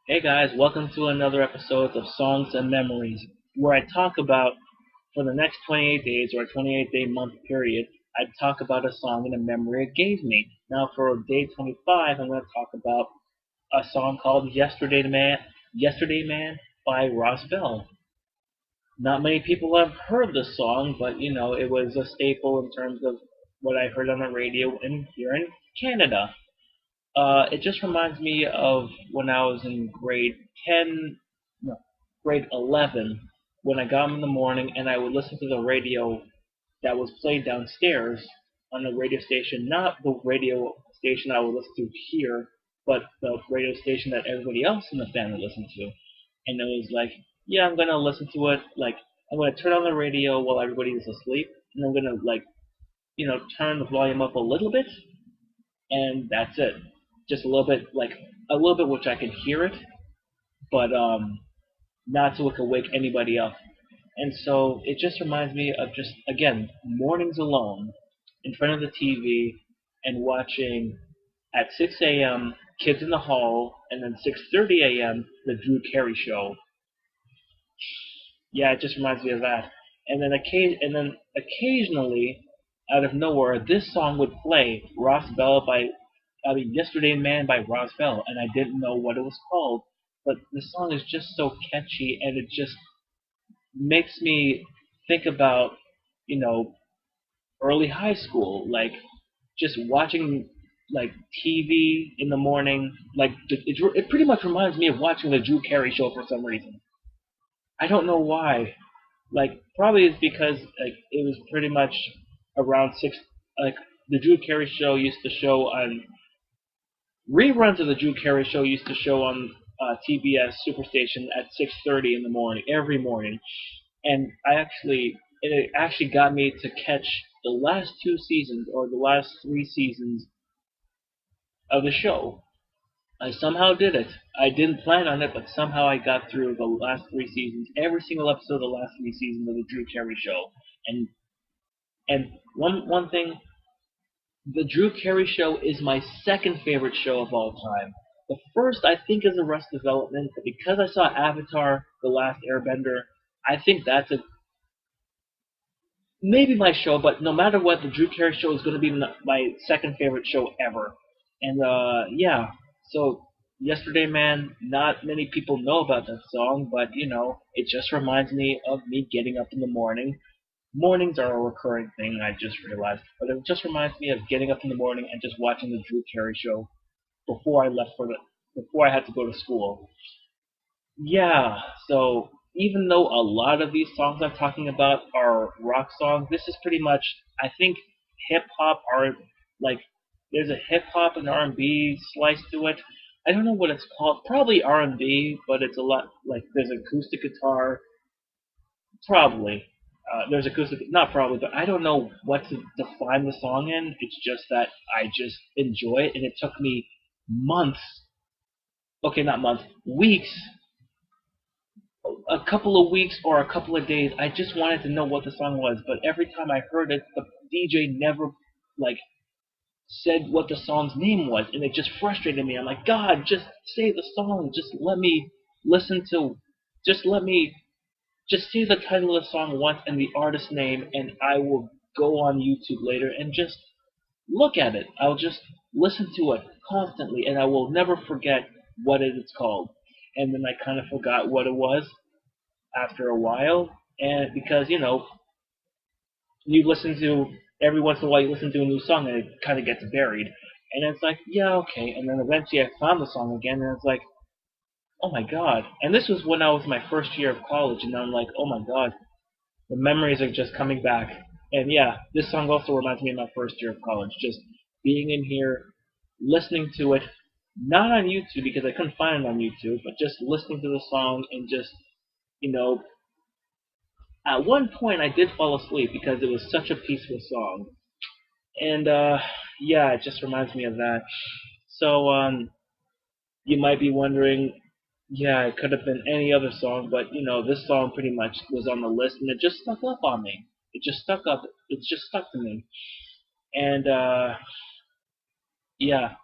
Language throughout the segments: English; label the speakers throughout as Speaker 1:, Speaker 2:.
Speaker 1: Hey guys, welcome to another episode of Songs and Memories, where I talk about, for the next 28 days or a 28-day month period, I talk about a song and a memory it gave me. Now for day 25, I'm going to talk about a song called Yesterday Man by Roz Bell. Not many people have heard this song, but it was a staple in terms of what I heard on the radio here in Canada. It just reminds me of when I was in grade 10, no, grade 11, when I got up in the morning and I would listen to the radio that was played downstairs on the radio station, not the radio station I would listen to here, but the radio station that everybody else in the family listened to. And it was like, yeah, I'm gonna listen to it. Like, I'm gonna turn on the radio while everybody is asleep, and I'm gonna turn the volume up a little bit, and that's it. Just a little bit, like a little bit, which I can hear it, but not so it can wake anybody up. And so it just reminds me of just again mornings alone in front of the TV and watching at 6 a.m. Kids in the Hall, and then 6:30 a.m. the Drew Carey Show. Yeah, it just reminds me of that. And then occasionally, out of nowhere, this song would play, Yesterday Man by Roz Bell, and I didn't know what it was called. But the song is just so catchy, and it just makes me think about, you know, early high school, like just watching like TV in the morning. Like it pretty much reminds me of watching the Drew Carey Show for some reason. I don't know why. Like probably it's because like it was pretty much around six. Like the Drew Carey Show used to show on reruns of the Drew Carey Show used to show on TBS Superstation at 6:30 in the morning every morning, and it actually got me to catch the last two seasons or the last three seasons of the show. I somehow did it. I didn't plan on it, but somehow I got through the last three seasons, every single episode of the last three seasons of the Drew Carey Show. And one thing, the Drew Carey Show is my second favorite show of all time. The first I think is Arrested Development, but because I saw Avatar: The Last Airbender, I think that's a maybe my show. But no matter what, the Drew Carey Show is going to be my second favorite show ever. And yeah, so Yesterday Man, not many people know about that song, but it just reminds me of me getting up in the morning. Mornings are a recurring thing, I just realized, but it just reminds me of getting up in the morning and just watching the Drew Carey Show before I left before I had to go to school. Yeah, so even though a lot of these songs I'm talking about are rock songs, this is pretty much, I think, hip hop are like there's a hip hop and R&B slice to it. I don't know what it's called. Probably R&B, but it's a lot like there's acoustic guitar. Probably there's acoustic, not probably, but I don't know what to define the song in. It's just that I just enjoy it, and it took me months. Okay, not months, weeks, a couple of weeks or a couple of days. I just wanted to know what the song was, but every time I heard it, the DJ never like said what the song's name was, and it just frustrated me. I'm like, God, just say the song. Just let me listen to. Just let me. Just say the title of the song once and the artist name, and I will go on YouTube later and just look at it. I'll just listen to it constantly, and I will never forget what it is called. And then I kind of forgot what it was after a while, and because you listen to every once in a while you listen to a new song and it kind of gets buried, and it's like yeah okay, and then eventually I found the song again and it's like oh my god, and this was when I was in my first year of college, and I'm like oh my god, the memories are just coming back. And yeah, this song also reminds me of my first year of college, just being in here, listening to it, not on YouTube because I couldn't find it on YouTube, but just listening to the song and just, you know, at one point I did fall asleep because it was such a peaceful song. And yeah, it just reminds me of that. So you might be wondering, yeah, it could have been any other song, but this song pretty much was on the list, and it just stuck up on me. It just stuck up. It just stuck to me, and yeah.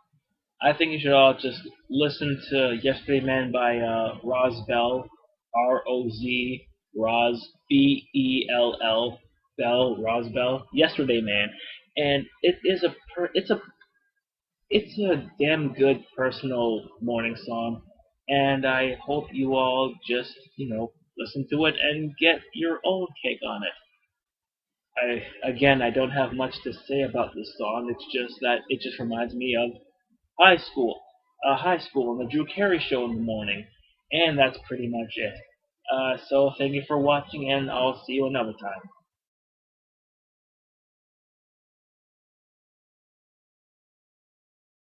Speaker 1: I think you should all just listen to Yesterday Man by Roz Bell, R-O-Z, Roz, B-E-L-L, Bell, Roz Bell, Yesterday Man. And it's a damn good personal morning song. And I hope you all just, listen to it and get your own take on it. I don't have much to say about this song. It's just that it just reminds me of high school, high school, and the Drew Carey show in the morning, and that's pretty much it. So thank you for watching, and I'll see you another time.